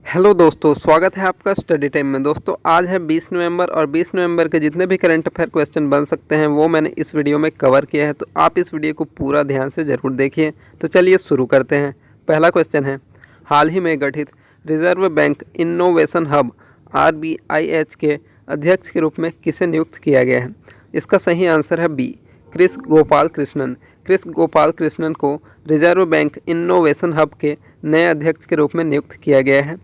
Hello दोस्तों, स्वागत है आपका स्टडी टाइम में। दोस्तों आज है 20 नवंबर और 20 नवंबर के जितने भी करंट अफेयर क्वेश्चन बन सकते हैं वो मैंने इस वीडियो में कवर किया है, तो आप इस वीडियो को पूरा ध्यान से ज़रूर देखिए। तो चलिए शुरू करते हैं। पहला क्वेश्चन है, हाल ही में गठित reserve bank innovation hub RBIH के अध्यक्ष के रूप में किसे नियुक्त किया गया है? इसका सही आंसर है बी, क्रिस गोपाल कृष्णन। क्रिस गोपाल कृष्णन को रिजर्व बैंक इनोवेशन हब के नए अध्यक्ष के रूप में नियुक्त किया गया है।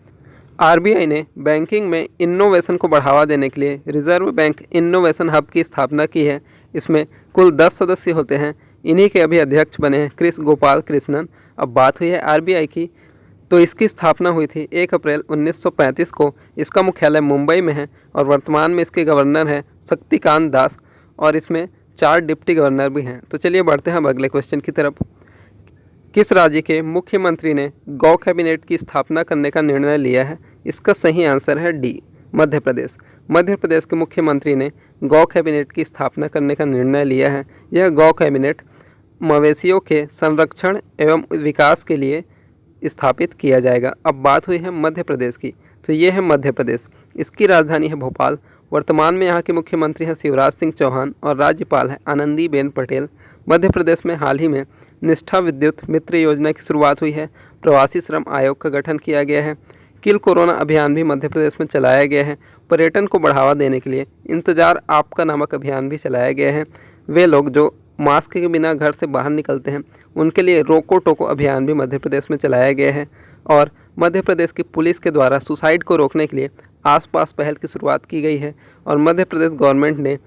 आरबीआई ने बैंकिंग में इनोवेशन को बढ़ावा देने के लिए रिजर्व बैंक इनोवेशन हब की स्थापना की है। इसमें कुल 10 सदस्य होते हैं। इन्हीं के अभी अध्यक्ष बने हैं क्रिस गोपाल कृष्णन। अब बात हुई है आरबीआई की, तो इसकी स्थापना हुई थी 1 अप्रैल 1935 को। इसका मुख्यालय मुंबई में है और वर्तमान में इसके गवर्नर हैं शक्तिकांत दास और इसमें 4 डिप्टी गवर्नर भी हैं। तो चलिए बढ़ते हैं अब अगले क्वेश्चन की तरफ। किस राज्य के मुख्यमंत्री ने गौ कैबिनेट की स्थापना करने का निर्णय लिया है? इसका सही आंसर है डी, मध्य प्रदेश। मध्य प्रदेश के मुख्यमंत्री ने गौ कैबिनेट की स्थापना करने का निर्णय लिया है। यह गौ कैबिनेट मवेशियों के संरक्षण एवं विकास के लिए स्थापित किया जाएगा। अब बात हुई है मध्य प्रदेश की, तो ये है मध्य प्रदेश। इसकी राजधानी है भोपाल। वर्तमान में यहाँ के मुख्यमंत्री हैं शिवराज सिंह चौहान और राज्यपाल है आनंदीबेन पटेल। मध्य प्रदेश में हाल ही में निष्ठा विद्युत मित्र योजना की शुरुआत हुई है। प्रवासी श्रम आयोग का गठन किया गया है। किल कोरोना अभियान भी मध्य प्रदेश में चलाया गया है। पर्यटन को बढ़ावा देने के लिए इंतजार आपका नामक अभियान भी चलाया गया है। वे लोग जो मास्क के बिना घर से बाहर निकलते हैं उनके लिए रोको टोको अभियान भी मध्य प्रदेश में चलाया गया है। और मध्य प्रदेश की पुलिस के द्वारा सुसाइड को रोकने के लिए आसपास पहल की शुरुआत की गई है। और मध्य प्रदेश गवर्नमेंट ने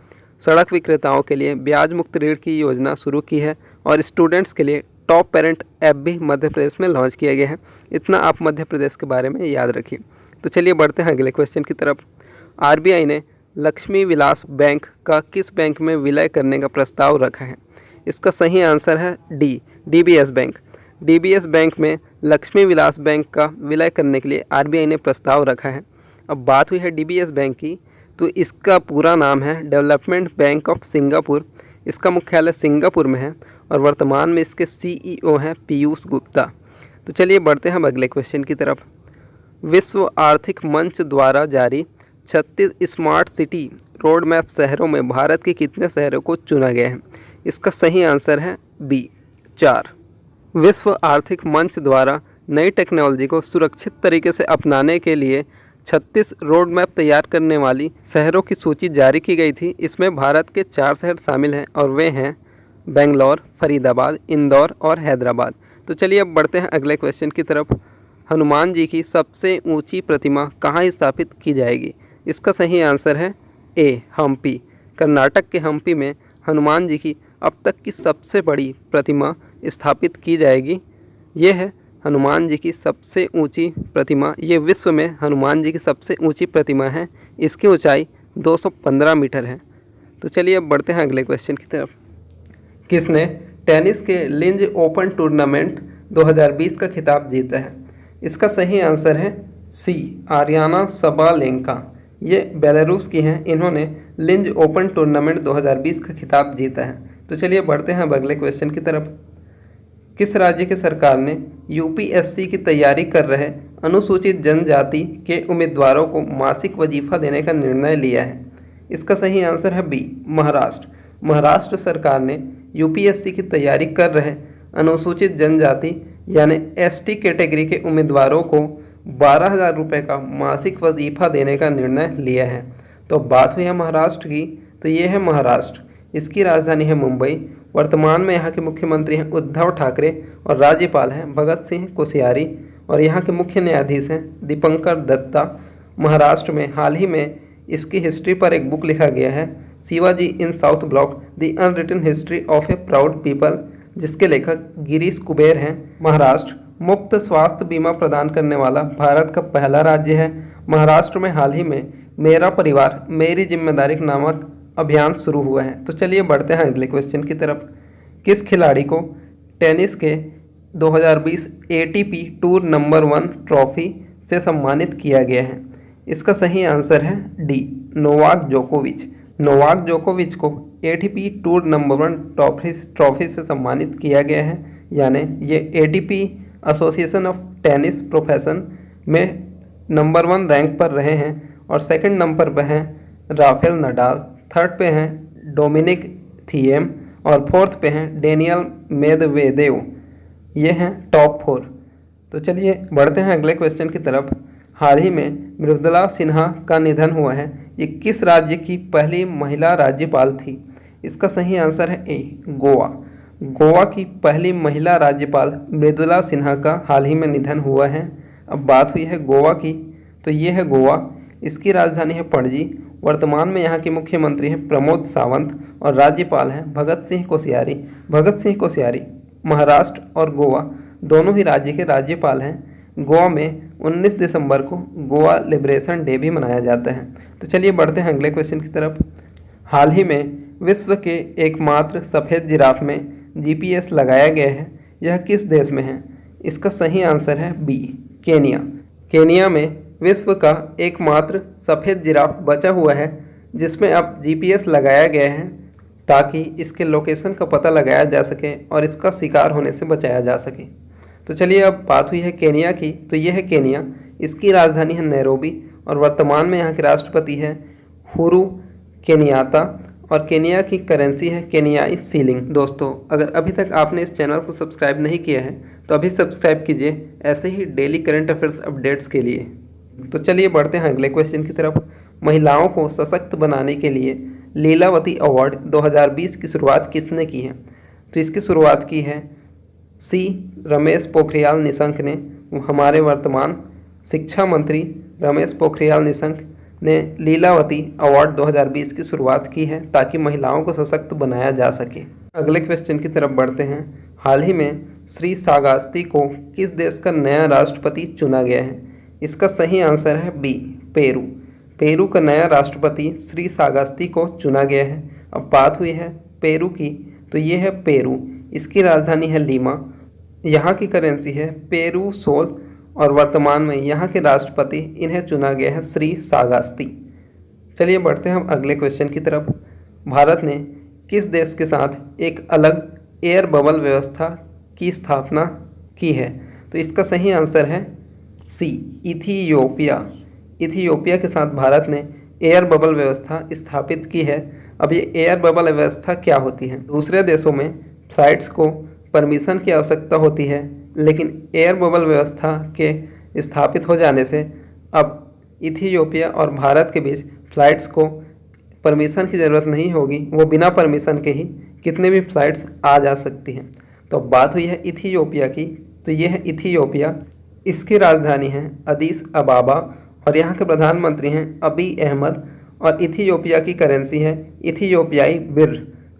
सड़क विक्रेताओं के लिए ब्याज मुक्त ऋण की योजना शुरू की है और स्टूडेंट्स के लिए टॉप पेरेंट ऐप भी मध्य प्रदेश में लॉन्च किया गया है। इतना आप मध्य प्रदेश के बारे में याद रखिए। तो चलिए बढ़ते हैं अगले क्वेश्चन की तरफ। आरबीआई ने लक्ष्मी विलास बैंक का किस बैंक में विलय करने का प्रस्ताव रखा है? इसका सही आंसर है D, DBS bank. DBS bank में लक्ष्मी विलास बैंक का विलय करने के लिए आरबीआई ने प्रस्ताव रखा है। अब बात हुई है डीबीएस बैंक की, तो इसका पूरा नाम है डेवलपमेंट बैंक ऑफ सिंगापुर। इसका मुख्यालय सिंगापुर में है और वर्तमान में इसके सीईओ हैं पीयूष गुप्ता। तो चलिए बढ़ते हैं हम अगले क्वेश्चन की तरफ। विश्व आर्थिक मंच द्वारा जारी 36 स्मार्ट सिटी रोड मैप शहरों में भारत के कितने शहरों को चुना गया है? इसका सही आंसर है बी, 4। विश्व आर्थिक मंच द्वारा नई टेक्नोलॉजी को सुरक्षित तरीके से अपनाने के लिए 36 रोड मैप तैयार करने वाली शहरों की सूची जारी की गई थी। इसमें भारत के 4 शहर शामिल हैं और वे हैं बेंगलोर, फरीदाबाद, इंदौर और हैदराबाद। तो चलिए अब बढ़ते हैं अगले क्वेश्चन की तरफ। हनुमान जी की सबसे ऊंची प्रतिमा कहाँ स्थापित की जाएगी? इसका सही आंसर है ए, हम्पी। कर्नाटक के हम्पी में हनुमान जी की अब तक की सबसे बड़ी प्रतिमा स्थापित की जाएगी। ये है हनुमान जी की सबसे ऊंची प्रतिमा। ये विश्व में हनुमान जी की सबसे ऊंची प्रतिमा है। इसकी ऊंचाई 215 मीटर है। तो चलिए अब बढ़ते हैं अगले क्वेश्चन की तरफ। किसने टेनिस के लिंज ओपन टूर्नामेंट 2020 का खिताब जीता है? इसका सही आंसर है सी, आरियाना सबालेंका। ये बेलारूस की हैं। इन्होंने लिंज ओपन टूर्नामेंट 2020 का खिताब जीता है। तो चलिए बढ़ते हैं अब अगले क्वेश्चन की तरफ। किस राज्य की सरकार ने यूपीएससी की तैयारी कर रहे अनुसूचित जनजाति के उम्मीदवारों को मासिक वजीफा देने का निर्णय लिया है? इसका सही आंसर है बी, महाराष्ट्र। महाराष्ट्र सरकार ने यूपीएससी की तैयारी कर रहे अनुसूचित जनजाति यानी एसटी कैटेगरी के उम्मीदवारों को 12,000 रुपये का मासिक वजीफा देने का निर्णय लिया है। तो बात हुई है महाराष्ट्र की, तो ये है महाराष्ट्र। इसकी राजधानी है मुंबई। वर्तमान में यहाँ के मुख्यमंत्री हैं उद्धव ठाकरे और राज्यपाल हैं भगत सिंह कोश्यारी और यहाँ के मुख्य न्यायाधीश हैं दीपंकर दत्ता। महाराष्ट्र में हाल ही में इसकी हिस्ट्री पर एक बुक लिखा गया है, Shivaji in South Block the unwritten history of a proud people, जिसके लेखक गिरीश कुबेर हैं। महाराष्ट्र मुफ्त स्वास्थ्य बीमा प्रदान करने वाला भारत का पहला राज्य है। महाराष्ट्र में हाल ही में मेरा परिवार मेरी जिम्मेदारी नामक अभियान शुरू हुआ है। तो चलिए बढ़ते हैं अगले क्वेश्चन की तरफ। किस खिलाड़ी को टेनिस के 2020 एटीपी टूर नंबर 1 ट्रॉफी से सम्मानित किया गया है? इसका सही आंसर है डी, नोवाक जोकोविच। नोवाक जोकोविच को एटीपी टूर नंबर 1 ट्रॉफी से सम्मानित किया गया है। यानी ये ATP association of tennis profession में नंबर 1 रैंक पर रहे हैं और सेकंड नंबर पर हैं राफेल नडाल, थर्ड पे हैं डोमिनिक थिएम और फोर्थ पे हैं डेनियल मेदवेदेव। ये हैं टॉप 4। तो चलिए बढ़ते हैं अगले क्वेश्चन की तरफ। हाल ही में मृदुला सिन्हा का निधन हुआ है। ये किस राज्य की पहली महिला राज्यपाल थी? इसका सही आंसर है ए, गोवा। गोवा की पहली महिला राज्यपाल मृदुला सिन्हा का हाल ही में निधन हुआ है। अब बात हुई है गोवा की, तो ये है गोवा। इसकी राजधानी है पणजी। वर्तमान में यहाँ के मुख्यमंत्री हैं प्रमोद सावंत और राज्यपाल हैं भगत सिंह कोश्यारी। भगत सिंह कोश्यारी महाराष्ट्र और गोवा दोनों ही राज्य के राज्यपाल हैं। गोवा में 19 दिसंबर को गोवा लिबरेशन डे भी मनाया जाता है। तो चलिए बढ़ते हैं अगले क्वेश्चन की तरफ। हाल ही में विश्व के एकमात्र सफ़ेद जिराफ में GPS लगाया गया है। यह किस देश में है? इसका सही आंसर है बी, केनिया। केनिया में विश्व का एकमात्र सफ़ेद जिराफ बचा हुआ है जिसमें अब GPS लगाया गया है ताकि इसके लोकेशन का पता लगाया जा सके और इसका शिकार होने से बचाया जा सके। तो चलिए अब बात हुई है केनिया की, तो ये है केनिया। इसकी राजधानी है नैरोबी और वर्तमान में यहाँ के राष्ट्रपति हैं हुरू केनियाता और केनिया की करेंसी है केनियाई सीलिंग। दोस्तों, अगर अभी तक आपने इस चैनल को सब्सक्राइब नहीं किया है तो अभी सब्सक्राइब कीजिए ऐसे ही डेली करंट अफेयर्स अपडेट्स के लिए। तो चलिए बढ़ते हैं अगले क्वेश्चन की तरफ। महिलाओं को सशक्त बनाने के लिए लीलावती अवार्ड 2020 की शुरुआत किसने की है? तो इसकी शुरुआत की है सी रमेश पोखरियाल निशंक ने। हमारे वर्तमान शिक्षा मंत्री रमेश पोखरियाल निशंक ने लीलावती अवार्ड 2020 की शुरुआत की है ताकि महिलाओं को सशक्त बनाया जा सके। अगले क्वेश्चन की तरफ बढ़ते हैं। हाल ही में श्री सागास्ती को किस देश का नया राष्ट्रपति चुना गया है? इसका सही आंसर है बी, पेरू। पेरू का नया राष्ट्रपति श्री सागास्ती को चुना गया है। अब बात हुई है पेरू की, तो ये है पेरू। इसकी राजधानी है लीमा। यहाँ की करेंसी है पेरू सोल और वर्तमान में यहाँ के राष्ट्रपति इन्हें चुना गया है श्री सागास्ती। चलिए बढ़ते हैं हम अगले क्वेश्चन की तरफ। भारत ने किस देश के साथ एक अलग एयर बबल व्यवस्था की स्थापना की है? तो इसका सही आंसर है सी, इथियोपिया। इथियोपिया के साथ भारत ने एयर बबल व्यवस्था स्थापित की है। अब ये एयर बबल व्यवस्था क्या होती है? दूसरे देशों में फ्लाइट्स को परमिशन की आवश्यकता होती है, लेकिन एयर बबल व्यवस्था के स्थापित हो जाने से अब इथियोपिया और भारत के बीच फ्लाइट्स को परमिशन की ज़रूरत नहीं होगी। वो बिना परमिशन के ही कितने भी फ्लाइट्स आ जा सकती हैं। तो बात हुई है इथियोपिया की, तो ये है इथियोपिया। इसकी राजधानी है अदीस अबाबा और यहाँ के प्रधानमंत्री हैं अबी अहमद और इथियोपिया की करेंसी है इथियोपियाई बिर।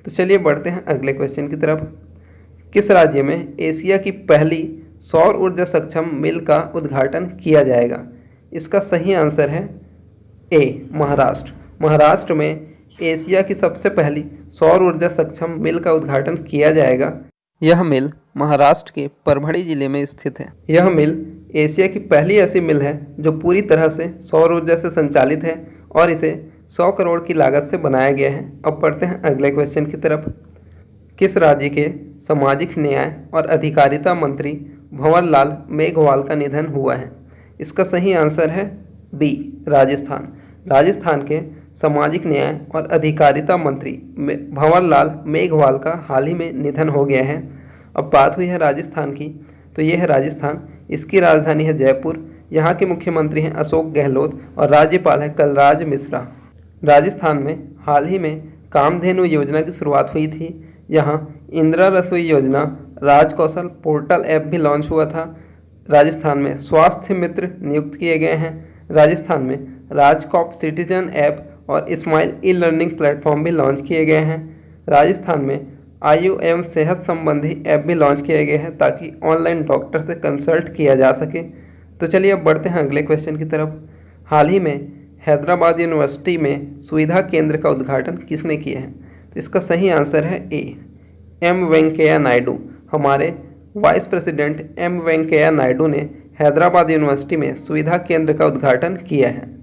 तो चलिए बढ़ते हैं अगले क्वेश्चन की तरफ। किस राज्य में एशिया की पहली सौर ऊर्जा सक्षम मिल का उद्घाटन किया जाएगा? इसका सही आंसर है ए, महाराष्ट्र। महाराष्ट्र में एशिया की सबसे पहली सौर ऊर्जा सक्षम मिल का उद्घाटन किया जाएगा। यह मिल महाराष्ट्र के परभणी जिले में स्थित है। यह मिल एशिया की पहली ऐसी मिल है जो पूरी तरह से सौर ऊर्जा से संचालित है और इसे 100 करोड़ की लागत से बनाया गया है। अब पढ़ते हैं अगले क्वेश्चन की तरफ। किस राज्य के सामाजिक न्याय और अधिकारिता मंत्री भंवरलाल मेघवाल का निधन हुआ है? इसका सही आंसर है बी, राजस्थान। राजस्थान के सामाजिक न्याय और अधिकारिता मंत्री भंवरलाल मेघवाल का हाल ही में निधन हो गया है। अब बात हुई है राजस्थान की, तो ये है राजस्थान। इसकी राजधानी है जयपुर। यहाँ के मुख्यमंत्री हैं अशोक गहलोत और राज्यपाल है कलराज मिश्रा। राजस्थान में हाल ही में कामधेनु योजना की शुरुआत हुई थी। यहाँ इंदिरा रसोई योजना, राज कौशल पोर्टल ऐप भी लॉन्च हुआ था। राजस्थान में स्वास्थ्य मित्र नियुक्त किए गए हैं। राजस्थान में राजकॉप सिटीजन ऐप और स्माइल ई लर्निंग प्लेटफॉर्म भी लॉन्च किए गए हैं। राजस्थान में आयु एवं सेहत संबंधी ऐप भी लॉन्च किए गए हैं ताकि ऑनलाइन डॉक्टर से कंसल्ट किया जा सके। तो चलिए अब बढ़ते हैं अगले क्वेश्चन की तरफ। हाल ही में हैदराबाद यूनिवर्सिटी में सुविधा केंद्र का उद्घाटन किसने किया है? तो इसका सही आंसर है ए, एम वेंकैया नायडू। हमारे vice president M Venkaiah Naidu ने हैदराबाद यूनिवर्सिटी में सुविधा केंद्र का उद्घाटन किया है।